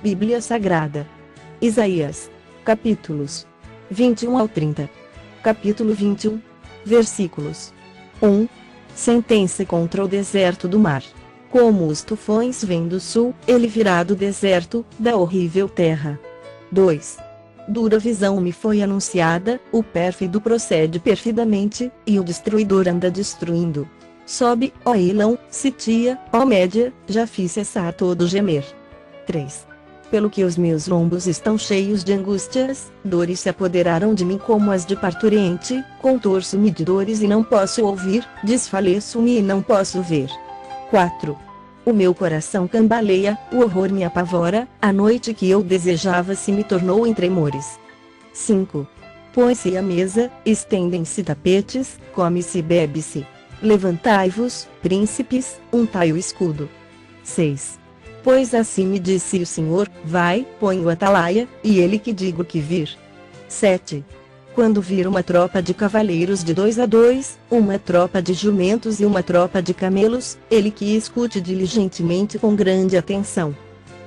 Bíblia Sagrada. Isaías. Capítulos 21 ao 30. Capítulo 21. Versículos 1. Sentença contra o deserto do mar. Como os tufões vêm do sul, ele virá do deserto, da horrível terra. 2. Dura visão me foi anunciada, o pérfido procede perfidamente, e o destruidor anda destruindo. Sobe, ó Elão, Sitia, ó Média, já fiz cessar todo gemer. 3. Pelo que os meus lombos estão cheios de angústias, dores se apoderaram de mim como as de parturiente, contorço-me de dores e não posso ouvir, desfaleço-me e não posso ver. 4. O meu coração cambaleia, o horror me apavora, a noite que eu desejava se me tornou em tremores. 5. Põe-se à mesa, estendem-se tapetes, come-se e bebe-se. Levantai-vos, príncipes, untai o escudo. 6. Pois assim me disse o Senhor, vai, põe o atalaia, e ele que digo que vir. 7. Quando vir uma tropa de cavaleiros de 2 a 2, uma tropa de jumentos e uma tropa de camelos, ele que escute diligentemente com grande atenção.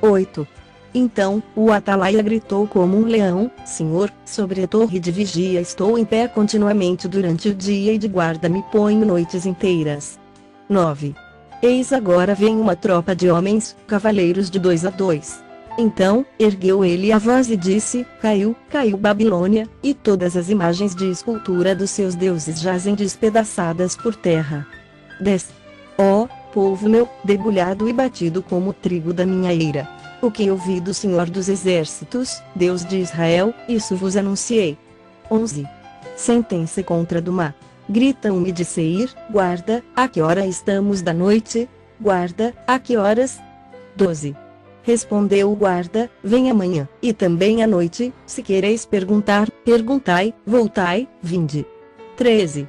8. Então, o atalaia gritou como um leão, Senhor, sobre a torre de vigia estou em pé continuamente durante o dia e de guarda me ponho noites inteiras. 9. Eis agora vem uma tropa de homens, cavaleiros de 2 a 2. Então, ergueu ele a voz e disse, caiu, caiu Babilônia, e todas as imagens de escultura dos seus deuses jazem despedaçadas por terra. 10. Ó, povo meu, debulhado e batido como o trigo da minha eira. O que ouvi do Senhor dos Exércitos, Deus de Israel, isso vos anunciei. 11. Sentença contra Dumá. Gritam-me de Seir, guarda, a que hora estamos da noite? Guarda, a que horas? 12. Respondeu o guarda, vem amanhã, e também à noite, se quereis perguntar, perguntai, voltai, vinde. 13.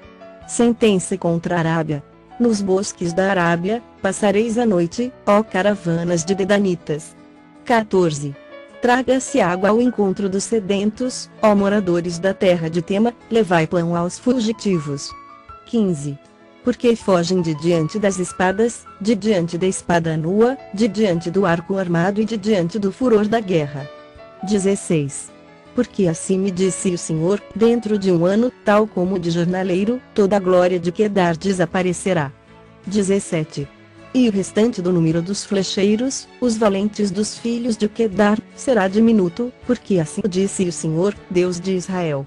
Sentença contra a Arábia. Nos bosques da Arábia, passareis a noite, ó caravanas de dedanitas. 14. Traga-se água ao encontro dos sedentos, ó moradores da terra de Tema, levai pão aos fugitivos. 15. Porque fogem de diante das espadas, de diante da espada nua, de diante do arco armado e de diante do furor da guerra. 16. Porque assim me disse o Senhor, dentro de um ano, tal como de jornaleiro, toda a glória de Quedar desaparecerá. 17. E o restante do número dos flecheiros, os valentes dos filhos de Quedar, será diminuto, porque assim disse o Senhor, Deus de Israel.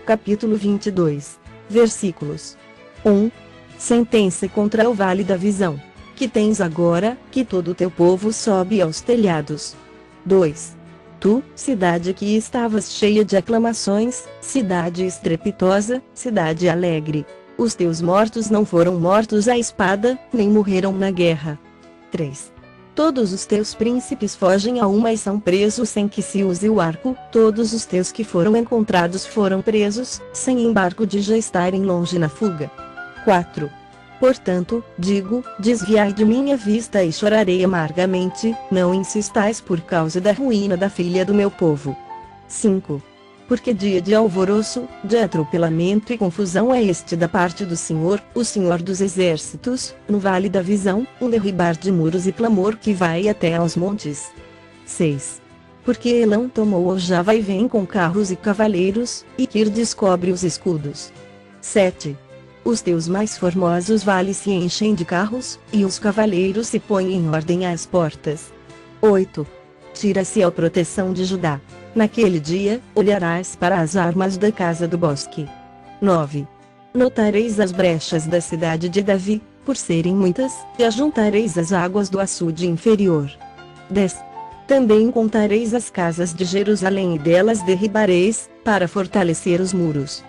Capítulo 22. Versículos 1. Sentença contra o vale da visão. Que tens agora, que todo o teu povo sobe aos telhados. 2. Tu, cidade que estavas cheia de aclamações, cidade estrepitosa, cidade alegre. Os teus mortos não foram mortos à espada, nem morreram na guerra. 3. Todos os teus príncipes fogem a uma e são presos sem que se use o arco, todos os teus que foram encontrados foram presos, sem embargo de já estarem longe na fuga. 4. Portanto, digo, desviai de minha vista e chorarei amargamente, não insistais por causa da ruína da filha do meu povo. 5. Porque dia de alvoroço, de atropelamento e confusão é este da parte do Senhor, o Senhor dos Exércitos, no vale da visão, um derribar de muros e clamor que vai até aos montes. 6. Porque Elão tomou Ojava e vem com carros e cavaleiros, e Kir descobre os escudos. 7. Os teus mais formosos vales se enchem de carros, e os cavaleiros se põem em ordem às portas. 8. Tira-se a proteção de Judá. Naquele dia, olharás para as armas da casa do bosque. 9. Notareis as brechas da cidade de Davi, por serem muitas, e ajuntareis as águas do açude inferior. 10. Também contareis as casas de Jerusalém e delas derribareis, para fortalecer os muros.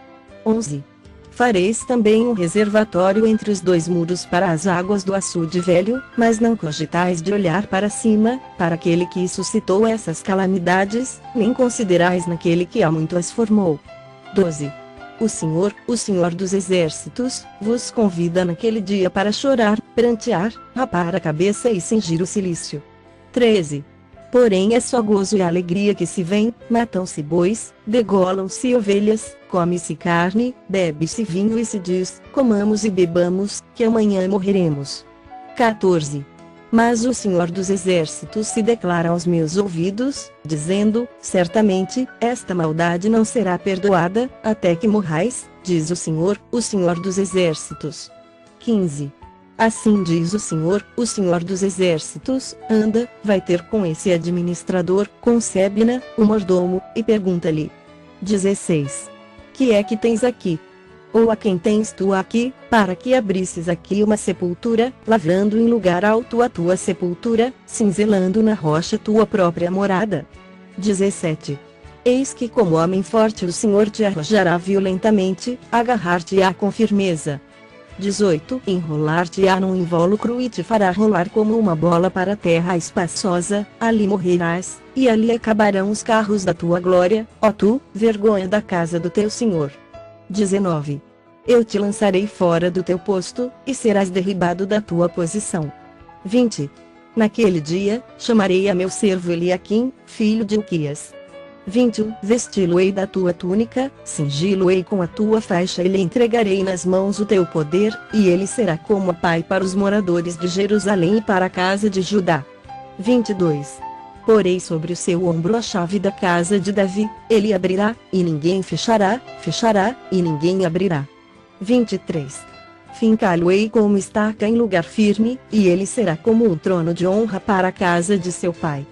11. Fareis também um reservatório entre os 2 muros para as águas do açude velho, mas não cogitais de olhar para cima, para aquele que suscitou essas calamidades, nem considerais naquele que há muito as formou. 12. O Senhor dos Exércitos, vos convida naquele dia para chorar, prantear, rapar a cabeça e cingir o cilício. 13. Porém é só gozo e alegria que se vem, matam-se bois, degolam-se ovelhas, come-se carne, bebe-se vinho e se diz, comamos e bebamos, que amanhã morreremos. 14. Mas o Senhor dos Exércitos se declara aos meus ouvidos, dizendo: certamente, esta maldade não será perdoada, até que morrais, diz o Senhor dos Exércitos. 15. Assim diz o Senhor dos Exércitos: anda, vai ter com esse administrador, com Sebna, o mordomo, e pergunta-lhe. 16. Que é que tens aqui? Ou a quem tens tu aqui, para que abrisses aqui uma sepultura, lavrando em lugar alto a tua sepultura, cinzelando na rocha tua própria morada? 17. Eis que como homem forte o Senhor te arrojará violentamente, agarrar-te-á com firmeza. 18. Enrolar-te-á num invólucro e te fará rolar como uma bola para a terra espaçosa, ali morrerás, e ali acabarão os carros da tua glória, ó tu, vergonha da casa do teu Senhor. 19. Eu te lançarei fora do teu posto, e serás derribado da tua posição. 20. Naquele dia, chamarei a meu servo Eliaquim, filho de Hilquias. 21. Vesti-lo-ei da tua túnica, cingi-lo-ei com a tua faixa e lhe entregarei nas mãos o teu poder, e ele será como pai para os moradores de Jerusalém e para a casa de Judá. 22. Porei sobre o seu ombro a chave da casa de Davi, ele abrirá, e ninguém fechará, fechará, e ninguém abrirá. 23. Fincá-lo-ei como estaca em lugar firme, e ele será como um trono de honra para a casa de seu pai.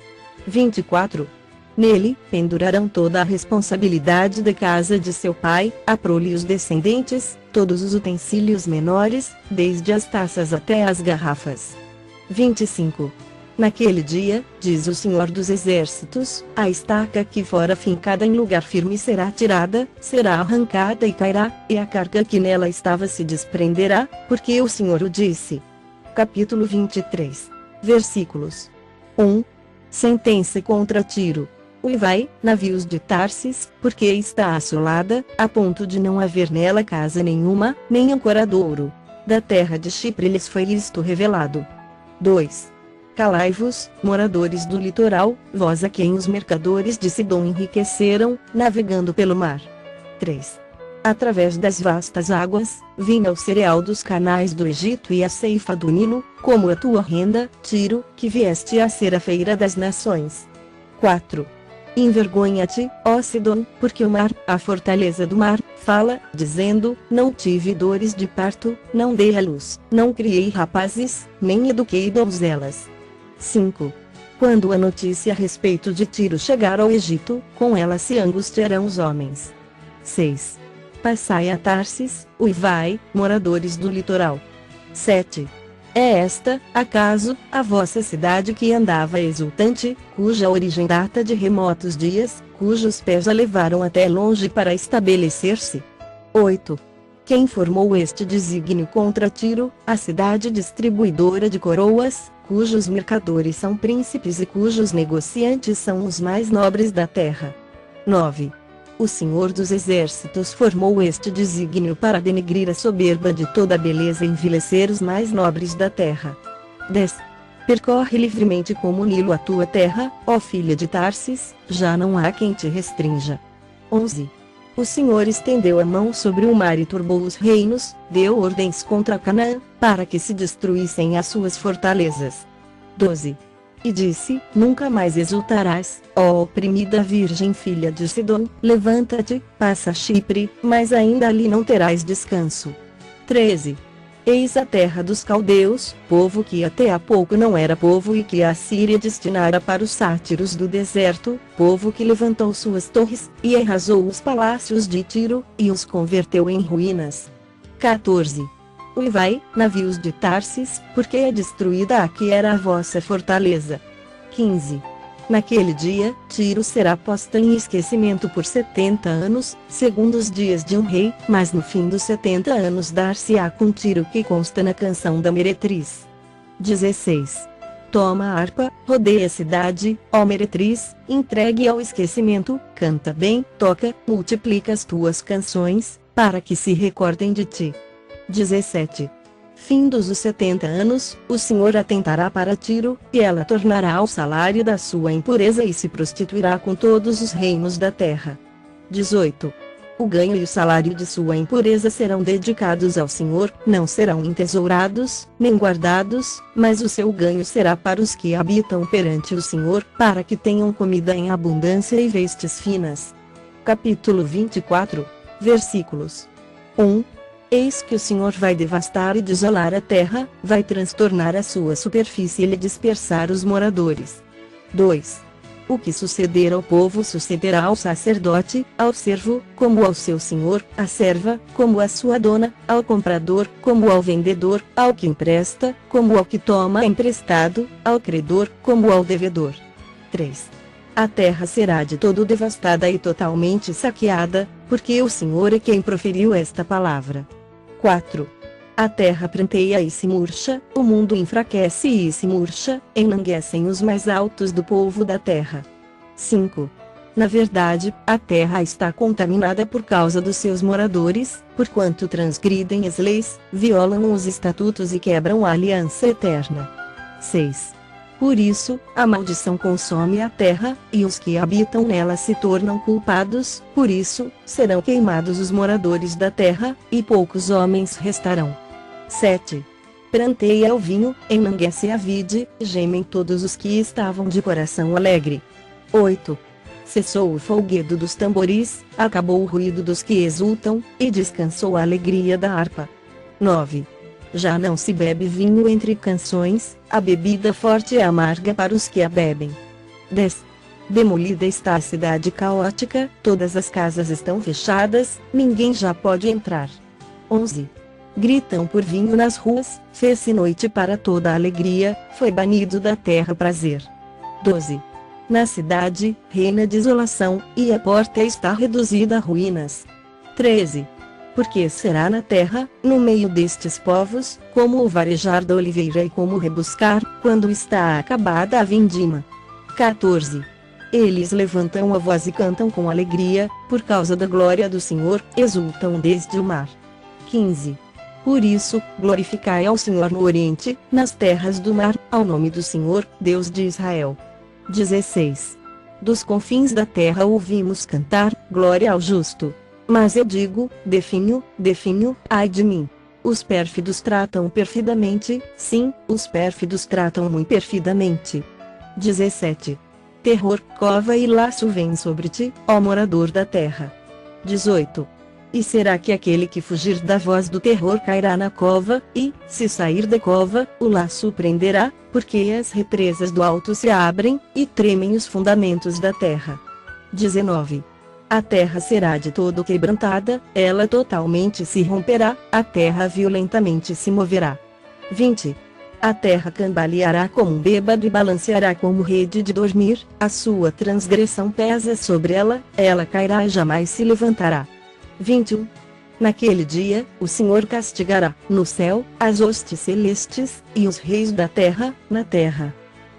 24. Nele, pendurarão toda a responsabilidade da casa de seu pai, a prole e os descendentes, todos os utensílios menores, desde as taças até as garrafas. 25. Naquele dia, diz o Senhor dos Exércitos, a estaca que fora fincada em lugar firme será tirada, será arrancada e cairá, e a carga que nela estava se desprenderá, porque o Senhor o disse. Capítulo 23. Versículos 1. Sentença contra Tiro. Uivai, navios de Tarsis, porque está assolada, a ponto de não haver nela casa nenhuma, nem ancoradouro. Da terra de Chipre lhes foi isto revelado. 2. Calai-vos, moradores do litoral, vós a quem os mercadores de Sidom enriqueceram, navegando pelo mar. 3. Através das vastas águas, vinha o cereal dos canais do Egito e a ceifa do Nilo, como a tua renda, Tiro, que vieste a ser a feira das nações. 4. Envergonha-te, ó Sidom, porque o mar, a fortaleza do mar, fala, dizendo: não tive dores de parto, não dei à luz, não criei rapazes, nem eduquei donzelas. 5. Quando a notícia a respeito de Tiro chegar ao Egito, com ela se angustiarão os homens. 6. Passai a Tarsis, uivai, moradores do litoral. 7. É esta, acaso, a vossa cidade que andava exultante, cuja origem data de remotos dias, cujos pés a levaram até longe para estabelecer-se? 8. Quem formou este desígnio contra Tiro, a cidade distribuidora de coroas, cujos mercadores são príncipes e cujos negociantes são os mais nobres da terra? 9. O Senhor dos Exércitos formou este desígnio para denegrir a soberba de toda a beleza e envilecer os mais nobres da terra. 10. Percorre livremente como o Nilo a tua terra, ó filha de Tarsis, já não há quem te restrinja. 11. O Senhor estendeu a mão sobre o mar e turbou os reinos, deu ordens contra Canaã, para que se destruíssem as suas fortalezas. 12. E disse: nunca mais exultarás, ó oprimida virgem filha de Sidom, levanta-te, passa a Chipre, mas ainda ali não terás descanso. 13. Eis a terra dos caldeus, povo que até há pouco não era povo e que a Assíria destinara para os sátiros do deserto, povo que levantou suas torres, e arrasou os palácios de Tiro, e os converteu em ruínas. 14. Uivai, navios de Tarsis, porque é destruída a que era a vossa fortaleza. 15. Naquele dia, Tiro será posta em esquecimento por 70 anos, segundo os dias de um rei, mas no fim dos 70 anos dar-se-á com Tiro que consta na canção da meretriz. 16. Toma a harpa, rodeia a cidade, ó meretriz, entregue ao esquecimento, canta bem, toca, multiplica as tuas canções, para que se recordem de ti. 17. Findos os 70 anos, o Senhor atentará para Tiro, e ela tornará ao salário da sua impureza e se prostituirá com todos os reinos da terra. 18. o ganho e o salário de sua impureza serão dedicados ao Senhor, não serão entesourados, nem guardados, mas o seu ganho será para os que habitam perante o Senhor, para que tenham comida em abundância e vestes finas. Capítulo 24, versículos 1. Eis que o Senhor vai devastar e desolar a terra, vai transtornar a sua superfície e lhe dispersar os moradores. 2. O que suceder ao povo sucederá ao sacerdote, ao servo, como ao seu senhor, à serva, como à sua dona, ao comprador, como ao vendedor, ao que empresta, como ao que toma emprestado, ao credor, como ao devedor. 3. A terra será de todo devastada e totalmente saqueada, porque o Senhor é quem proferiu esta palavra. 4. A terra pranteia e se murcha, o mundo enfraquece e se murcha, enlanguecem os mais altos do povo da terra. 5. Na verdade, a terra está contaminada por causa dos seus moradores, porquanto transgridem as leis, violam os estatutos e quebram a aliança eterna. 6. Por isso, a maldição consome a terra, e os que habitam nela se tornam culpados, por isso, serão queimados os moradores da terra, e poucos homens restarão. 7. Pranteia o vinho, enlanguece a vide, gemem todos os que estavam de coração alegre. 8. Cessou o folguedo dos tamboris, acabou o ruído dos que exultam, e descansou a alegria da harpa. 9. Já não se bebe vinho entre canções, a bebida forte é amarga para os que a bebem. 10. Demolida está a cidade caótica, todas as casas estão fechadas, ninguém já pode entrar. 11. Gritam por vinho nas ruas, fez-se noite para toda a alegria, foi banido da terra prazer. 12. Na cidade, reina desolação, e a porta está reduzida a ruínas. 13. Porque será na terra, no meio destes povos, como o varejar da oliveira e como rebuscar, quando está acabada a vindima. 14. Eles levantam a voz e cantam com alegria, por causa da glória do Senhor, exultam desde o mar. 15. Por isso, glorificai ao Senhor no Oriente, nas terras do mar, ao nome do Senhor, Deus de Israel. 16. Dos confins da terra ouvimos cantar, glória ao justo. Mas eu digo, definho, ai de mim. Os pérfidos tratam perfidamente, sim, os pérfidos tratam muito perfidamente. 17. Terror, cova e laço vem sobre ti, ó morador da terra. 18. E será que aquele que fugir da voz do terror cairá na cova, e, se sair da cova, o laço o prenderá, porque as represas do alto se abrem, e tremem os fundamentos da terra. 19. A terra será de todo quebrantada, ela totalmente se romperá, a terra violentamente se moverá. 20. A terra cambaleará como um bêbado e balanceará como rede de dormir, a sua transgressão pesa sobre ela, ela cairá e jamais se levantará. 21. Naquele dia, o Senhor castigará, no céu, as hostes celestes, e os reis da terra, na terra.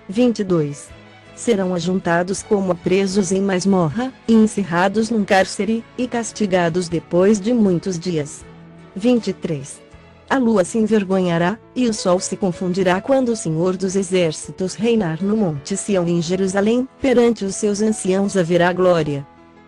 22. Serão ajuntados como presos em masmorra, e encerrados num cárcere, e castigados depois de muitos dias. 23. A lua se envergonhará, e o sol se confundirá quando o Senhor dos Exércitos reinar no monte Sião em Jerusalém, perante os seus anciãos haverá glória.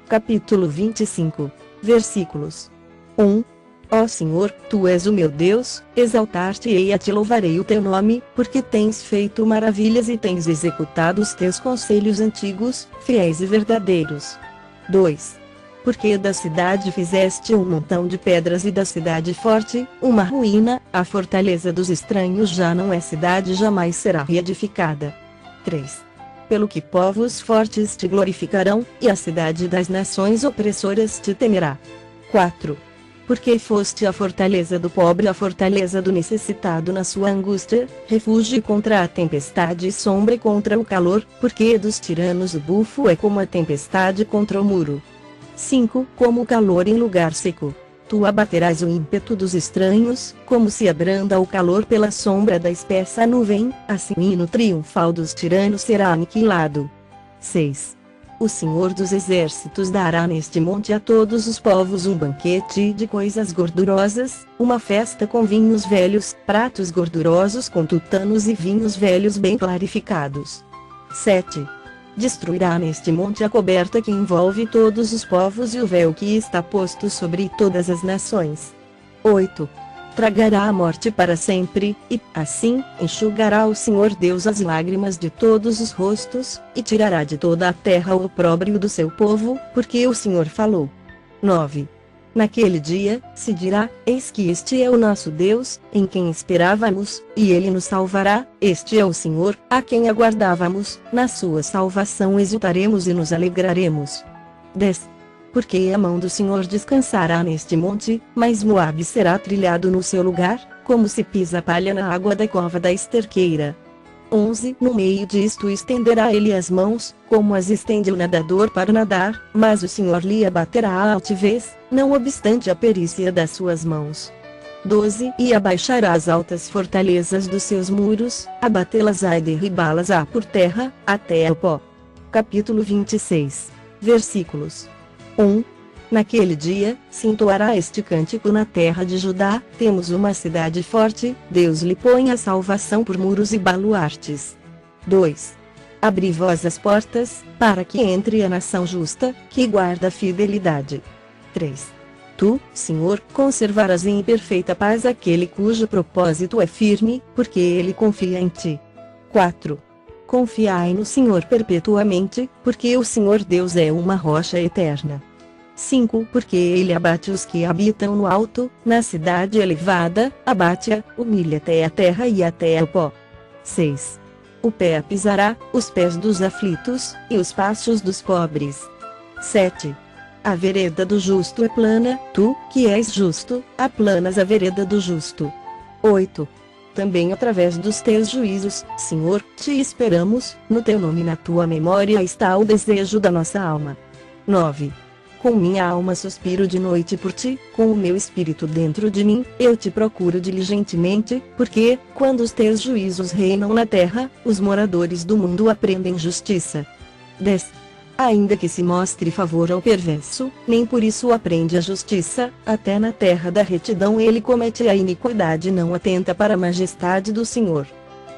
Capítulo 25, versículos 1. Ó Senhor, Tu és o meu Deus, exaltar-te-ei e te louvarei o Teu nome, porque tens feito maravilhas e tens executado os Teus conselhos antigos, fiéis e verdadeiros. 2. Porque da cidade fizeste um montão de pedras e da cidade forte, uma ruína, a fortaleza dos estranhos já não é cidade jamais será reedificada. 3. Pelo que povos fortes te glorificarão, e a cidade das nações opressoras te temerá. 4. Porque foste a fortaleza do pobre, a fortaleza do necessitado na sua angústia, refúgio contra a tempestade e sombra contra o calor, porque dos tiranos o bufo é como a tempestade contra o muro. 5. Como o calor em lugar seco. Tu abaterás o ímpeto dos estranhos, como se abranda o calor pela sombra da espessa nuvem, assim o hino triunfal dos tiranos será aniquilado. 6. O Senhor dos Exércitos dará neste monte a todos os povos um banquete de coisas gordurosas, uma festa com vinhos velhos, pratos gordurosos com tutanos e vinhos velhos bem clarificados. 7. destruirá neste monte a coberta que envolve todos os povos e o véu que está posto sobre todas as nações. 8. Tragará a morte para sempre, e, assim, enxugará o Senhor Deus as lágrimas de todos os rostos, e tirará de toda a terra o opróbrio do seu povo, porque o Senhor falou. 9. Naquele dia, se dirá, eis que este é o nosso Deus, em quem esperávamos, e ele nos salvará, este é o Senhor, a quem aguardávamos, na sua salvação exultaremos e nos alegraremos. 10. Porque a mão do Senhor descansará neste monte, mas Moabe será trilhado no seu lugar, como se pisa palha na água da cova da esterqueira. 11. No meio disto estenderá ele as mãos, como as estende o nadador para nadar, mas o Senhor lhe abaterá a altivez, não obstante a perícia das suas mãos. 12. E abaixará as altas fortalezas dos seus muros, abatê-las-á e derribá-las-á por terra, até ao pó. Capítulo 26. Versículos 1. Naquele dia, se entoará este cântico na terra de Judá: temos uma cidade forte, Deus lhe põe a salvação por muros e baluartes. 2. Abri vós as portas, para que entre a nação justa, que guarda a fidelidade. 3. Tu, Senhor, conservarás em perfeita paz aquele cujo propósito é firme, porque ele confia em ti. 4. Confiai no Senhor perpetuamente, porque o Senhor Deus é uma rocha eterna. 5. Porque ele abate os que habitam no alto, na cidade elevada, abate-a, humilha até a terra e até ao pó. 6. O pé pisará, os pés dos aflitos, e os passos dos pobres. 7. A vereda do justo é plana, tu, que és justo, aplanas a vereda do justo. 8. Também através dos teus juízos, Senhor, te esperamos, no teu nome e na tua memória está o desejo da nossa alma. 9. Com minha alma suspiro de noite por ti, com o meu espírito dentro de mim, eu te procuro diligentemente, porque, quando os teus juízos reinam na terra, os moradores do mundo aprendem justiça. 10. Ainda que se mostre favor ao perverso, nem por isso aprende a justiça, até na terra da retidão ele comete a iniquidade e não atenta para a majestade do Senhor.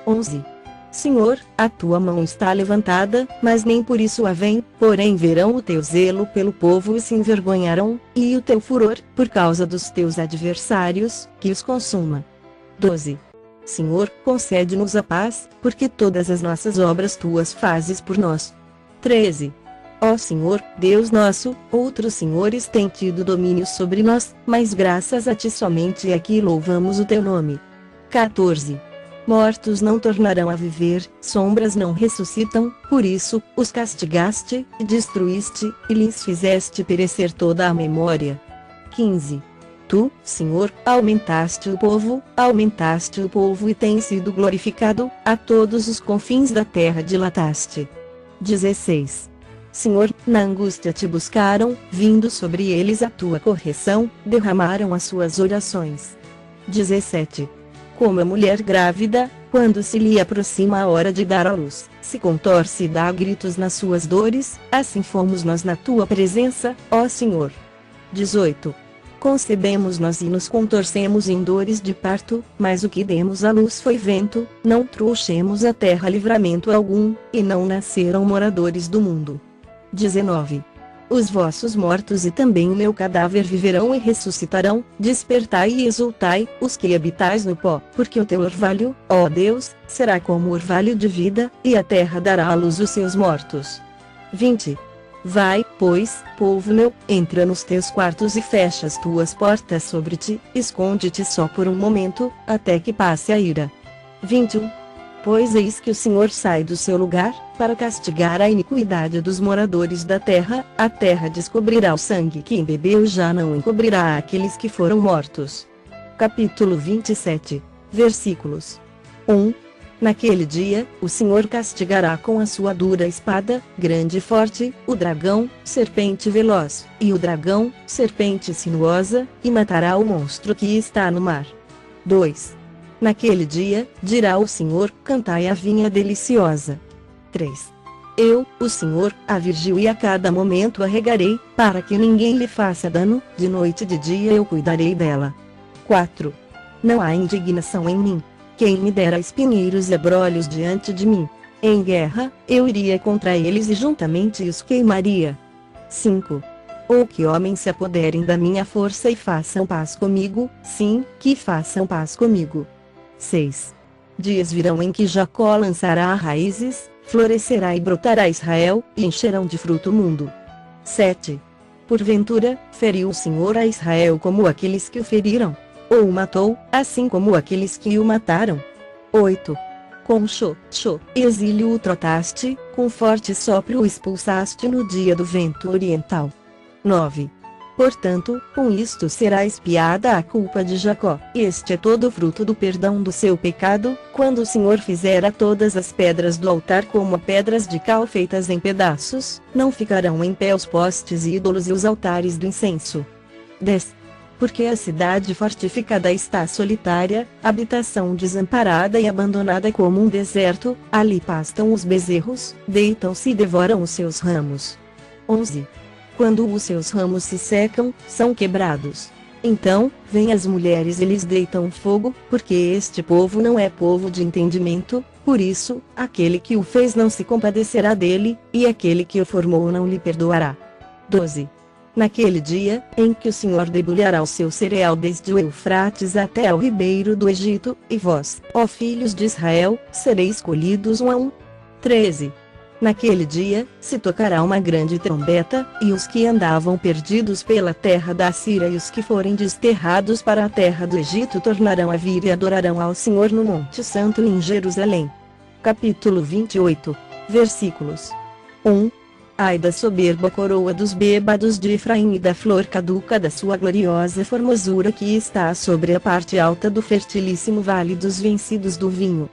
11. Senhor, a tua mão está levantada, mas nem por isso a vem, porém verão o teu zelo pelo povo e se envergonharão, e o teu furor, por causa dos teus adversários, que os consuma. 12. Senhor, concede-nos a paz, porque todas as nossas obras tuas fazes por nós. 13. Ó Senhor, Deus nosso, outros senhores têm tido domínio sobre nós, mas graças a ti somente aqui louvamos o teu nome. 14. Mortos não tornarão a viver, sombras não ressuscitam, por isso, os castigaste, e destruíste, e lhes fizeste perecer toda a memória. 15. Tu, Senhor, aumentaste o povo e tem sido glorificado, a todos os confins da terra dilataste. 16. Senhor, na angústia te buscaram, vindo sobre eles a tua correção, derramaram as suas orações. 17. Como a mulher grávida, quando se lhe aproxima a hora de dar à luz, se contorce e dá gritos nas suas dores, assim fomos nós na tua presença, ó Senhor. 18. Concebemos nós e nos contorcemos em dores de parto, mas o que demos à luz foi vento, não trouxemos à terra livramento algum, e não nasceram moradores do mundo. 19. Os vossos mortos e também o meu cadáver viverão e ressuscitarão, despertai e exultai, os que habitais no pó, porque o teu orvalho, ó Deus, será como orvalho de vida, e a terra dará à luz os seus mortos. 20. Vai, pois, povo meu, entra nos teus quartos e fecha as tuas portas sobre ti, esconde-te só por um momento, até que passe a ira. 21. Pois eis que o Senhor sai do seu lugar, para castigar a iniquidade dos moradores da terra, a terra descobrirá o sangue que embebeu e já não encobrirá aqueles que foram mortos. Capítulo 27, versículos 1. Naquele dia, o Senhor castigará com a sua dura espada, grande e forte, o dragão, serpente veloz, e o dragão, serpente sinuosa, e matará o monstro que está no mar. 2. Naquele dia, dirá o Senhor, cantai a vinha deliciosa. 3. Eu, o Senhor, a virgil e a cada momento a regarei, para que ninguém lhe faça dano, de noite e de dia eu cuidarei dela. 4. Não há indignação em mim. Quem me dera espinheiros e abrolhos diante de mim. Em guerra, eu iria contra eles e juntamente os queimaria. 5. Ou que homens se apoderem da minha força e façam paz comigo, sim, que façam paz comigo. 6. Dias virão em que Jacó lançará raízes, florescerá e brotará Israel, e encherão de fruto o mundo. 7. Porventura, feriu o Senhor a Israel como aqueles que o feriram? Ou o matou, assim como aqueles que o mataram? 8. Com exílio o trotaste, com forte sopro o expulsaste no dia do vento oriental. 9. Portanto, com isto será expiada a culpa de Jacó. Este é todo o fruto do perdão do seu pecado, quando o Senhor fizer a todas as pedras do altar como a pedras de cal feitas em pedaços, não ficarão em pé os postes e ídolos e os altares do incenso. 10. Porque a cidade fortificada está solitária, habitação desamparada e abandonada como um deserto, ali pastam os bezerros, deitam-se e devoram os seus ramos. 11. Quando os seus ramos se secam, são quebrados. Então, vêm as mulheres e lhes deitam fogo, porque este povo não é povo de entendimento, por isso, aquele que o fez não se compadecerá dele, e aquele que o formou não lhe perdoará. 12. Naquele dia, em que o Senhor debulhará o seu cereal desde o Eufrates até ao ribeiro do Egito, e vós, ó filhos de Israel, sereis colhidos um a um. 13. Naquele dia, se tocará uma grande trombeta, e os que andavam perdidos pela terra da Síria e os que forem desterrados para a terra do Egito tornarão a vir e adorarão ao Senhor no Monte Santo em Jerusalém. Capítulo 28, versículos 1. Ai da soberba coroa dos bêbados de Efraim e da flor caduca da sua gloriosa formosura que está sobre a parte alta do fertilíssimo vale dos vencidos do vinho.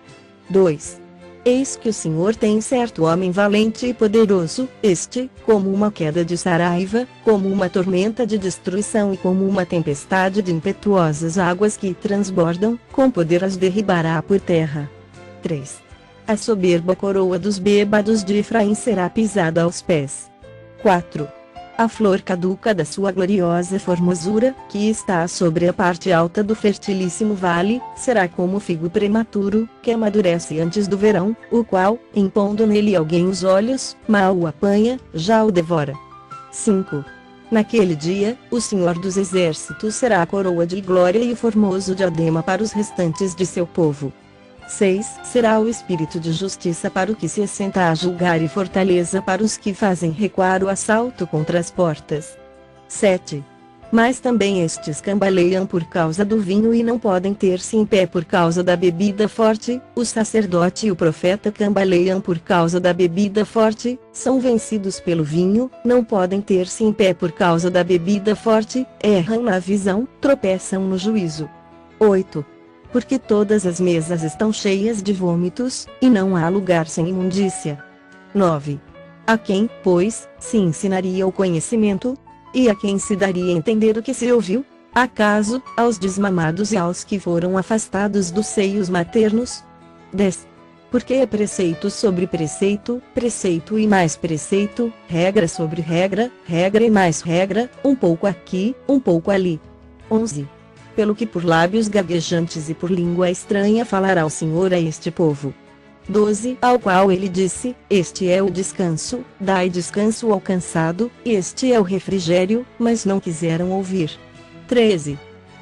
2. Eis que o Senhor tem certo homem valente e poderoso, este, como uma queda de saraiva, como uma tormenta de destruição e como uma tempestade de impetuosas águas que transbordam, com poder as derribará por terra. 3. A soberba coroa dos bêbados de Efraim será pisada aos pés. 4. A flor caduca da sua gloriosa formosura, que está sobre a parte alta do fertilíssimo vale, será como o figo prematuro, que amadurece antes do verão, o qual, impondo nele alguém os olhos, mal o apanha, já o devora. 5. Naquele dia, o Senhor dos Exércitos será a coroa de glória e o formoso diadema para os restantes de seu povo. 6. Será o espírito de justiça para o que se assenta a julgar e fortaleza para os que fazem recuar o assalto contra as portas. 7. Mas também estes cambaleiam por causa do vinho e não podem ter-se em pé por causa da bebida forte, o sacerdote e o profeta cambaleiam por causa da bebida forte, são vencidos pelo vinho, não podem ter-se em pé por causa da bebida forte, erram na visão, tropeçam no juízo. 8. Porque todas as mesas estão cheias de vômitos, e não há lugar sem imundícia. 9. A quem, pois, se ensinaria o conhecimento? E a quem se daria a entender o que se ouviu? Acaso, aos desmamados e aos que foram afastados dos seios maternos? 10. Porque é preceito sobre preceito, preceito e mais preceito, regra sobre regra, regra e mais regra, um pouco aqui, um pouco ali. 11. Pelo que por lábios gaguejantes e por língua estranha falará o Senhor a este povo. 12. Ao qual ele disse, este é o descanso, dai descanso ao cansado, este é o refrigério, mas não quiseram ouvir. 13.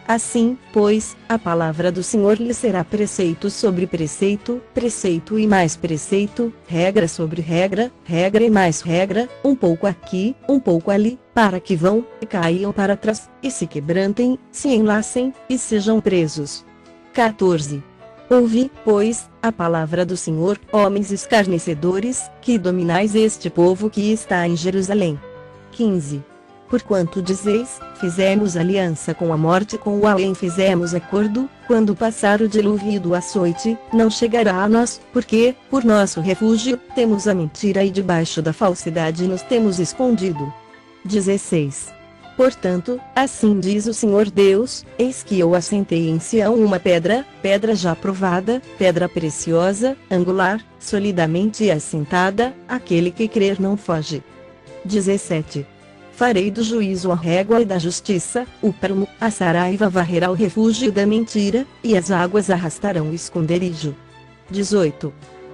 Assim, pois, a palavra do Senhor lhe será preceito sobre preceito, preceito e mais preceito, regra sobre regra, regra e mais regra, um pouco aqui, um pouco ali, para que vão, e caiam para trás, e se quebrantem, se enlacem, e sejam presos. 14. Ouvi, pois, a palavra do Senhor, homens escarnecedores, que dominais este povo que está em Jerusalém. 15. Porquanto dizeis, fizemos aliança com a morte, com o além fizemos acordo, quando passar o dilúvio do açoite, não chegará a nós, porque, por nosso refúgio, temos a mentira e debaixo da falsidade nos temos escondido. 16. Portanto, assim diz o Senhor Deus, eis que eu assentei em Sião uma pedra, pedra já provada, pedra preciosa, angular, solidamente assentada, aquele que crer não foge. 17. Farei do juízo a régua e da justiça, o prumo, a saraiva varrerá o refúgio da mentira, e as águas arrastarão o esconderijo. 18.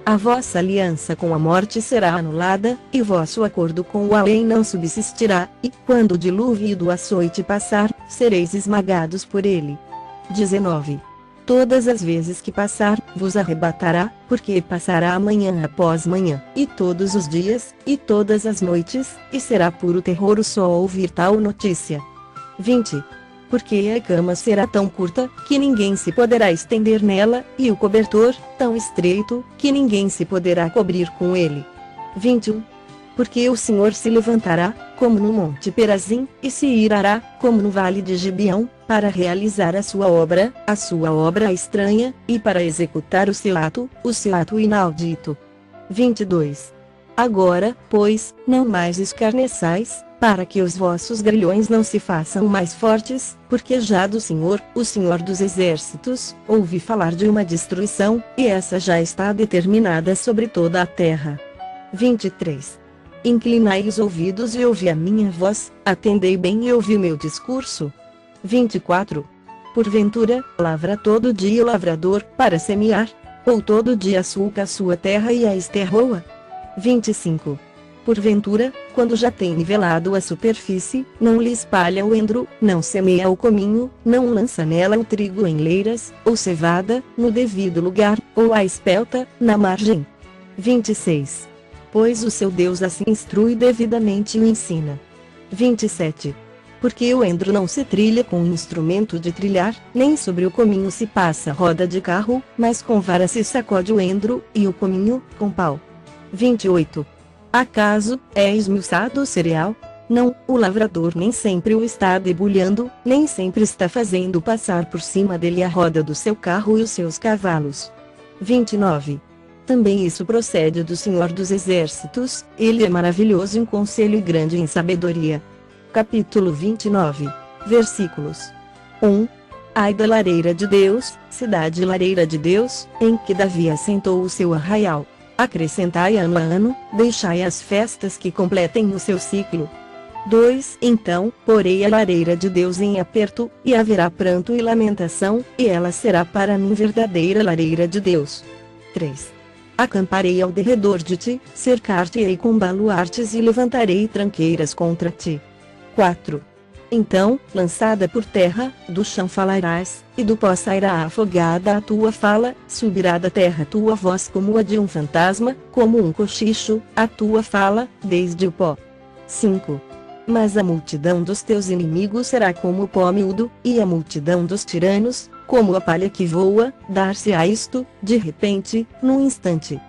A vossa aliança com a morte será anulada, e vosso acordo com o além não subsistirá, e, quando o dilúvio do açoite passar, sereis esmagados por ele. 19. Todas as vezes que passar, vos arrebatará, porque passará amanhã após manhã, e todos os dias, e todas as noites, e será puro terror o só ouvir tal notícia. 20. Porque a cama será tão curta, que ninguém se poderá estender nela, e o cobertor, tão estreito, que ninguém se poderá cobrir com ele. 21. Porque o Senhor se levantará, como no monte Perazim, e se irará, como no vale de Gibeão, para realizar a sua obra estranha, e para executar o seu ato inaudito. 22. Agora, pois, não mais escarneçais, para que os vossos grilhões não se façam mais fortes, porque já do Senhor, o Senhor dos Exércitos, ouvi falar de uma destruição, e essa já está determinada sobre toda a terra. 23. Inclinai os ouvidos e ouvi a minha voz, atendei bem e ouvi o meu discurso. 24. Porventura, lavra todo dia o lavrador, para semear? Ou todo dia sulca a sua terra e a esterroa? 25. Porventura, quando já tem nivelado a superfície, não lhe espalha o endro, não semeia o cominho, não lança nela o trigo em leiras, ou cevada, no devido lugar, ou a espelta, na margem. 26. Pois o seu Deus assim instrui devidamente e o ensina. 27. Porque o endro não se trilha com instrumento de trilhar, nem sobre o cominho se passa roda de carro, mas com vara se sacode o endro, e o cominho, com pau. 28. Acaso, é esmiuçado o cereal? Não, o lavrador nem sempre o está debulhando, nem sempre está fazendo passar por cima dele a roda do seu carro e os seus cavalos. 29. Também isso procede do Senhor dos Exércitos, ele é maravilhoso em conselho e grande em sabedoria. Capítulo 29. Versículos 1. Ai da lareira de Deus, cidade lareira de Deus, em que Davi assentou o seu arraial. Acrescentai ano a ano, deixai as festas que completem o seu ciclo. 2. Então, porei a lareira de Deus em aperto, e haverá pranto e lamentação, e ela será para mim verdadeira lareira de Deus. 3. Acamparei ao derredor de ti, cercar-te-ei com baluartes e levantarei tranqueiras contra ti. 4. Então, lançada por terra, do chão falarás, e do pó sairá afogada a tua fala, subirá da terra tua voz como a de um fantasma, como um cochicho, a tua fala, desde o pó. 5. Mas a multidão dos teus inimigos será como o pó miúdo, e a multidão dos tiranos, como a palha que voa, dar-se-á isto, de repente, num instante.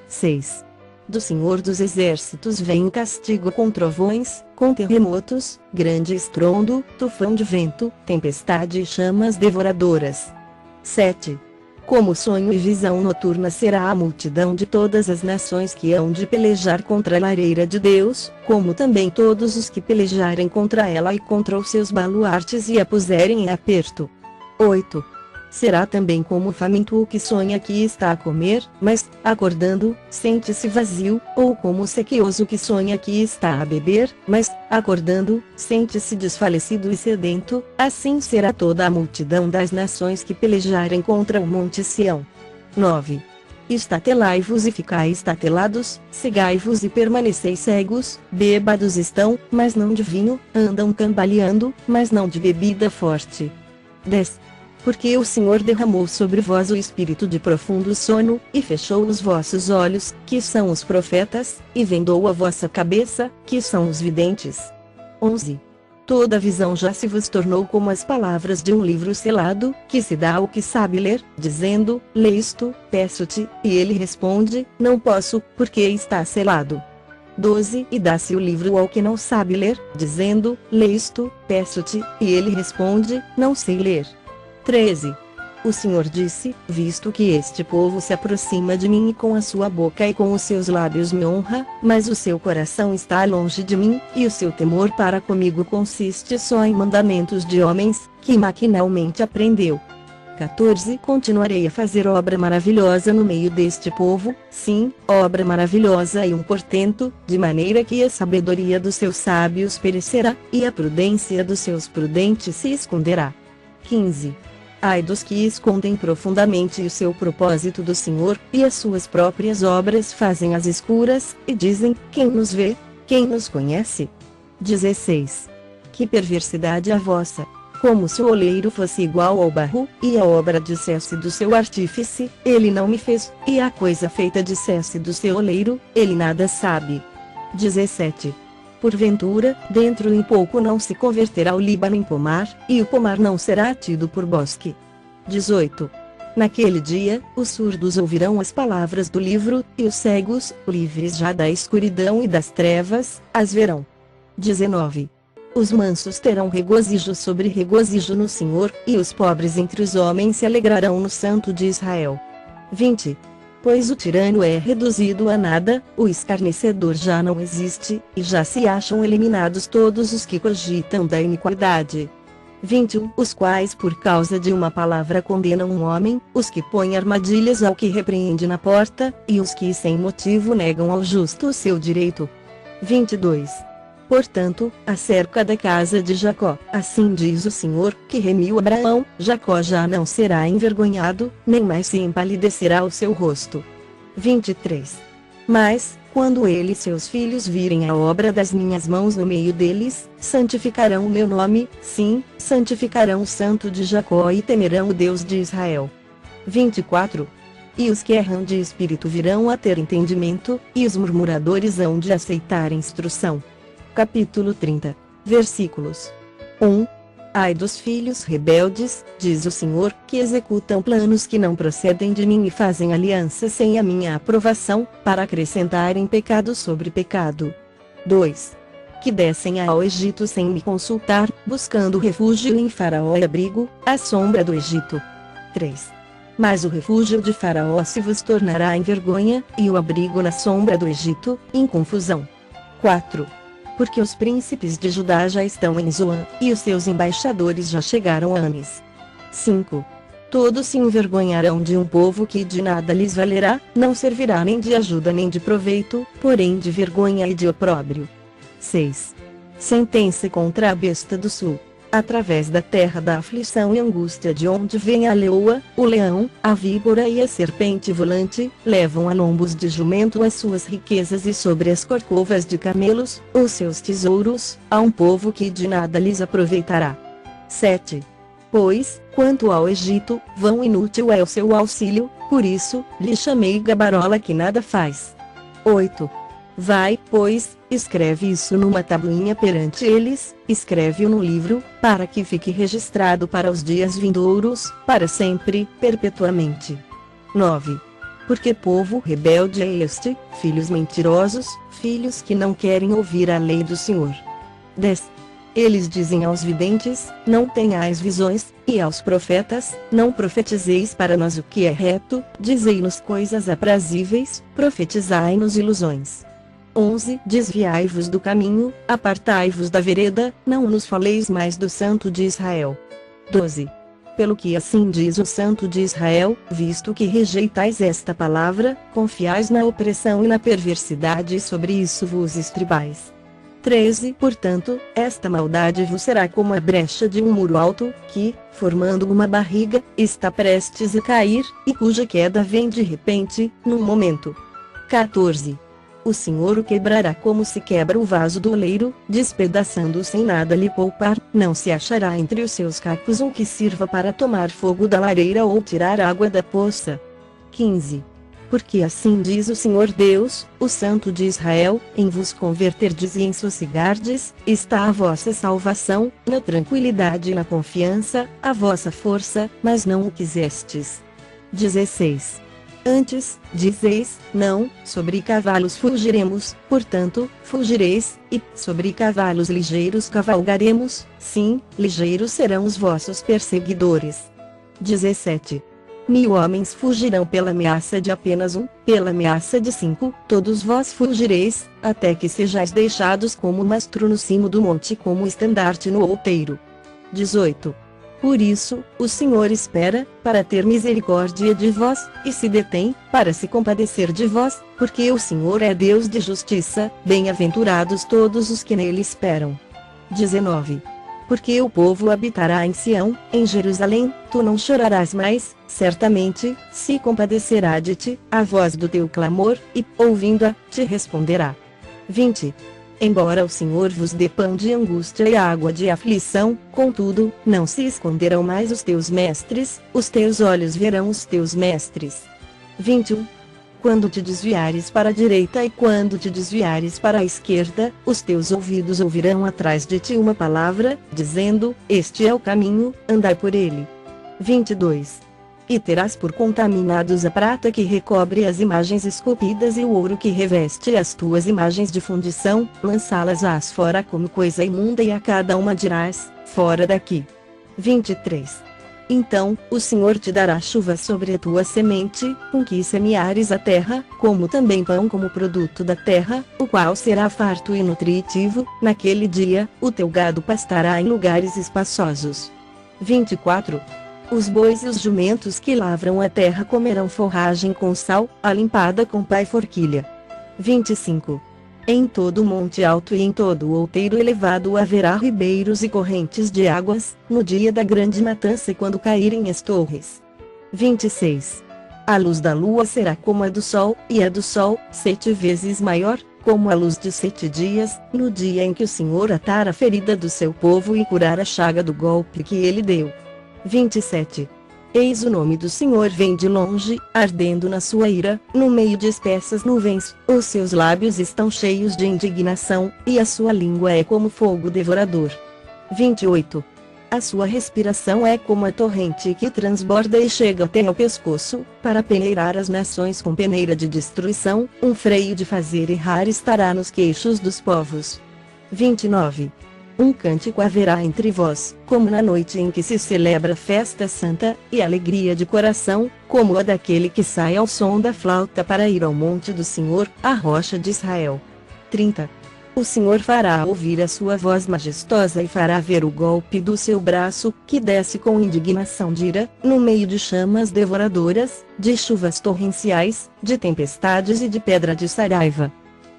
6. Do Senhor dos Exércitos vem castigo com trovões, com terremotos, grande estrondo, tufão de vento, tempestade e chamas devoradoras. 7. Como sonho e visão noturna será a multidão de todas as nações que hão de pelejar contra a lareira de Deus, como também todos os que pelejarem contra ela e contra os seus baluartes e a puserem em aperto. 8. Será também como o faminto o que sonha que está a comer, mas, acordando, sente-se vazio, ou como o sequioso que sonha que está a beber, mas, acordando, sente-se desfalecido e sedento, assim será toda a multidão das nações que pelejarem contra o monte Sião. 9. Estatelai-vos e ficai estatelados, cegai-vos e permaneceis cegos, bêbados estão, mas não de vinho, andam cambaleando, mas não de bebida forte. 10. Porque o Senhor derramou sobre vós o espírito de profundo sono, e fechou os vossos olhos, que são os profetas, e vendou a vossa cabeça, que são os videntes. 11. Toda visão já se vos tornou como as palavras de um livro selado, que se dá ao que sabe ler, dizendo, lê isto, peço-te, e ele responde, não posso, porque está selado. 12. E dá-se o livro ao que não sabe ler, dizendo, lê isto, peço-te, e ele responde, não sei ler. 13. O Senhor disse, visto que este povo se aproxima de mim e com a sua boca e com os seus lábios me honra, mas o seu coração está longe de mim, e o seu temor para comigo consiste só em mandamentos de homens, que maquinalmente aprendeu. 14. Continuarei a fazer obra maravilhosa no meio deste povo, sim, obra maravilhosa e um portento, de maneira que a sabedoria dos seus sábios perecerá, e a prudência dos seus prudentes se esconderá. 15. Ai dos que escondem profundamente o seu propósito do Senhor, e as suas próprias obras fazem às escuras, e dizem: quem nos vê? Quem nos conhece? 16. Que perversidade a vossa! Como se o oleiro fosse igual ao barro, e a obra dissesse do seu artífice: ele não me fez, e a coisa feita dissesse do seu oleiro: ele nada sabe. 17. Porventura, dentro em pouco não se converterá o Líbano em pomar, e o pomar não será tido por bosque. 18. Naquele dia, os surdos ouvirão as palavras do livro, e os cegos, livres já da escuridão e das trevas, as verão. 19. Os mansos terão regozijo sobre regozijo no Senhor, e os pobres entre os homens se alegrarão no Santo de Israel. 20. Pois o tirano é reduzido a nada, o escarnecedor já não existe, e já se acham eliminados todos os que cogitam da iniquidade. 21. Os quais por causa de uma palavra condenam um homem, os que põem armadilhas ao que repreende na porta, e os que sem motivo negam ao justo o seu direito. 22. Portanto, acerca da casa de Jacó, assim diz o Senhor, que remiu Abraão, Jacó já não será envergonhado, nem mais se empalidecerá o seu rosto. 23. Mas, quando ele e seus filhos virem a obra das minhas mãos no meio deles, santificarão o meu nome, sim, santificarão o Santo de Jacó e temerão o Deus de Israel. 24. E os que erram de espírito virão a ter entendimento, e os murmuradores hão de aceitar instrução. Capítulo 30. Versículos 1. Ai dos filhos rebeldes, diz o Senhor, que executam planos que não procedem de mim e fazem aliança sem a minha aprovação, para acrescentarem pecado sobre pecado. 2. Que descem ao Egito sem me consultar, buscando refúgio em Faraó e abrigo, à sombra do Egito. 3. Mas o refúgio de Faraó se vos tornará em vergonha, e o abrigo na sombra do Egito, em confusão. 4. Porque os príncipes de Judá já estão em Zoan, e os seus embaixadores já chegaram a Anis. 5. Todos se envergonharão de um povo que de nada lhes valerá, não servirá nem de ajuda nem de proveito, porém de vergonha e de opróbrio. 6. Sentença contra a besta do sul. Através da terra da aflição e angústia de onde vem a leoa, o leão, a víbora e a serpente volante, levam a lombos de jumento as suas riquezas e sobre as corcovas de camelos, os seus tesouros, a um povo que de nada lhes aproveitará. 7. Pois, quanto ao Egito, vão inútil é o seu auxílio, por isso, lhe chamei gabarola que nada faz. 8. Vai, pois, escreve isso numa tabuinha perante eles, escreve-o no livro, para que fique registrado para os dias vindouros, para sempre, perpetuamente. 9. Porque povo rebelde é este, filhos mentirosos, filhos que não querem ouvir a lei do Senhor. 10. Eles dizem aos videntes: não tenhais visões, e aos profetas: não profetizeis para nós o que é reto, dizei-nos coisas aprazíveis, profetizai-nos ilusões. 11. Desviai-vos do caminho, apartai-vos da vereda, não nos faleis mais do Santo de Israel. 12. Pelo que assim diz o Santo de Israel, visto que rejeitais esta palavra, confiais na opressão e na perversidade e sobre isso vos estribais. 13. Portanto, esta maldade vos será como a brecha de um muro alto, que, formando uma barriga, está prestes a cair, e cuja queda vem de repente, num momento. 14. O Senhor o quebrará como se quebra o vaso do oleiro, despedaçando sem nada lhe poupar, não se achará entre os seus cacos um que sirva para tomar fogo da lareira ou tirar água da poça. 15. Porque assim diz o Senhor Deus, o Santo de Israel, em vos converterdes e em sossegardes, está a vossa salvação, na tranquilidade e na confiança, a vossa força, mas não o quisestes. 16. Antes, dizeis: não, sobre cavalos fugiremos, portanto, fugireis, e, sobre cavalos ligeiros cavalgaremos, sim, ligeiros serão os vossos perseguidores. 17. 1000 homens fugirão pela ameaça de apenas um, pela ameaça de 5, todos vós fugireis, até que sejais deixados como mastro no cimo do monte e como estandarte no outeiro. 18. Por isso, o Senhor espera, para ter misericórdia de vós, e se detém, para se compadecer de vós, porque o Senhor é Deus de justiça, bem-aventurados todos os que nele esperam. 19. Porque o povo habitará em Sião, em Jerusalém, tu não chorarás mais, certamente, se compadecerá de ti, a voz do teu clamor, e, ouvindo-a, te responderá. 20. Embora o Senhor vos dê pão de angústia e água de aflição, contudo, não se esconderão mais os teus mestres, os teus olhos verão os teus mestres. 21. Quando te desviares para a direita e quando te desviares para a esquerda, os teus ouvidos ouvirão atrás de ti uma palavra, dizendo, este é o caminho, andai por ele. 22. E terás por contaminados a prata que recobre as imagens esculpidas e o ouro que reveste as tuas imagens de fundição, lançá-las fora como coisa imunda e a cada uma dirás, fora daqui. 23. Então, o Senhor te dará chuva sobre a tua semente, com que semeares a terra, como também pão como produto da terra, o qual será farto e nutritivo. Naquele dia, o teu gado pastará em lugares espaçosos. 24. Os bois e os jumentos que lavram a terra comerão forragem com sal, alimpada com pá e forquilha. 25. Em todo monte alto e em todo outeiro elevado haverá ribeiros e correntes de águas, no dia da grande matança e quando caírem as torres. 26. A luz da lua será como a do sol, e a do sol, 7 vezes maior, como a luz de 7 dias, no dia em que o Senhor atar a ferida do seu povo e curar a chaga do golpe que ele deu. 27. Eis o nome do Senhor vem de longe, ardendo na sua ira, no meio de espessas nuvens, os seus lábios estão cheios de indignação, e a sua língua é como fogo devorador. 28. A sua respiração é como a torrente que transborda e chega até ao pescoço, para peneirar as nações com peneira de destruição, um freio de fazer errar estará nos queixos dos povos. 29. Um cântico haverá entre vós, como na noite em que se celebra festa santa, e alegria de coração, como a daquele que sai ao som da flauta para ir ao monte do Senhor, a rocha de Israel. 30. O Senhor fará ouvir a sua voz majestosa e fará ver o golpe do seu braço, que desce com indignação de ira, no meio de chamas devoradoras, de chuvas torrenciais, de tempestades e de pedra de saraiva.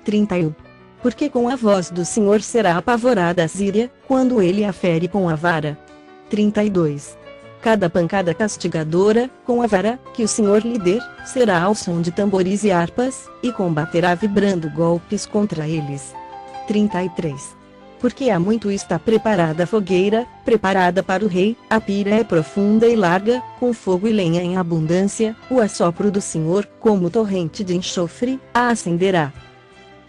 31. Porque com a voz do Senhor será apavorada a Síria, quando ele a fere com a vara. 32. Cada pancada castigadora, com a vara, que o Senhor lhe der, será ao som de tambores e harpas, e combaterá vibrando golpes contra eles. 33. Porque há muito está preparada a fogueira, preparada para o rei, a pira é profunda e larga, com fogo e lenha em abundância, o assopro do Senhor, como torrente de enxofre, a acenderá.